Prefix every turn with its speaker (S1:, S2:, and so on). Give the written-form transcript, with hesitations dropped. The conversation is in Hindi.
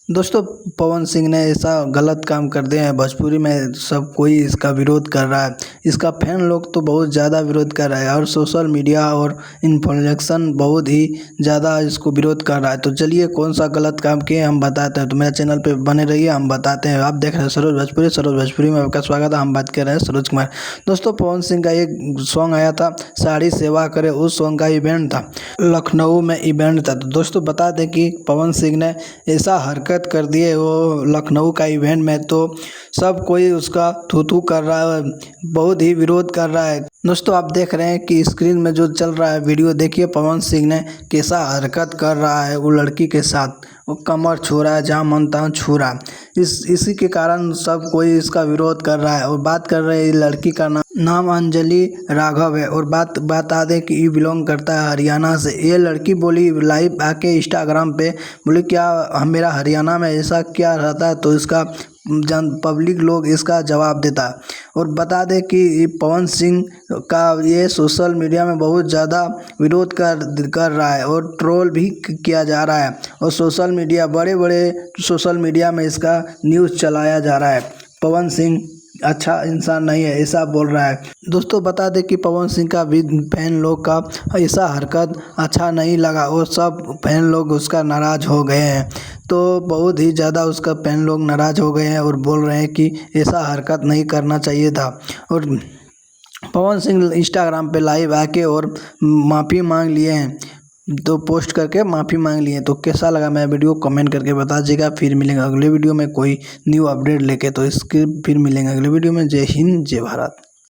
S1: दोस्तों, पवन सिंह ने ऐसा गलत काम कर दिया है। भोजपुरी में सब कोई इसका विरोध कर रहा है। इसका फैन लोग तो बहुत ज़्यादा विरोध कर रहा है और सोशल मीडिया और इन्फ्लुएंसर बहुत ही ज़्यादा इसको विरोध कर रहा है। तो चलिए कौन सा गलत काम किए हम बताते हैं। तो मेरे चैनल पे बने रहिए, हम बताते हैं। आप देख रहे हैं सरोज भोजपुरी में आपका स्वागत है। हम बात कर रहे हैं सरोज कुमार। दोस्तों, पवन सिंह का एक सॉन्ग आया था, साड़ी सेवा करे, उस सॉन्ग का इवेंट था, लखनऊ में इवेंट था। तो दोस्तों बता दें कि पवन सिंह ने ऐसा हरकत कर दिए वो लखनऊ का इवेंट में, तो सब कोई उसका थू थू कर रहा है, बहुत ही विरोध कर रहा है। दोस्तों, आप देख रहे हैं कि स्क्रीन में जो चल रहा है वीडियो, देखिए पवन सिंह ने कैसा हरकत कर रहा है वो लड़की के साथ। वो कमर छू रहा है, जहाँ मन तहाँ छू रहा है। इसी के कारण सब कोई इसका विरोध कर रहा है। और बात कर रहे हैं, लड़की का नाम अंजलि राघव है और बता दें कि ये बिलोंग करता है हरियाणा से। ये लड़की बोली लाइव आके इंस्टाग्राम पे, बोली क्या मेरा हरियाणा में ऐसा क्या रहता है, तो इसका पब्लिक लोग इसका जवाब देता है। और बता दें कि पवन सिंह का ये सोशल मीडिया में बहुत ज़्यादा विरोध कर रहा है और ट्रोल भी किया जा रहा है। और सोशल मीडिया, बड़े बड़े सोशल मीडिया में इसका न्यूज़ चलाया जा रहा है। पवन सिंह अच्छा इंसान नहीं है, ऐसा बोल रहा है। दोस्तों, बता दें कि पवन सिंह का भी फैन लोग का ऐसा हरकत अच्छा नहीं लगा और सब फैन लोग उसका नाराज़ हो गए हैं। तो बहुत ही ज़्यादा उसका फैन लोग नाराज़ हो गए हैं और बोल रहे हैं कि ऐसा हरकत नहीं करना चाहिए था। और पवन सिंह इंस्टाग्राम पे लाइव आके और माफ़ी मांग लिए हैं, तो पोस्ट करके माफ़ी मांग लिए। तो कैसा लगा मेरा वीडियो कमेंट करके बता दीजिएगा। फिर मिलेंगे अगले वीडियो में कोई न्यू अपडेट लेके। तो इसके फिर मिलेंगे अगले वीडियो में। जय हिंद, जय भारत।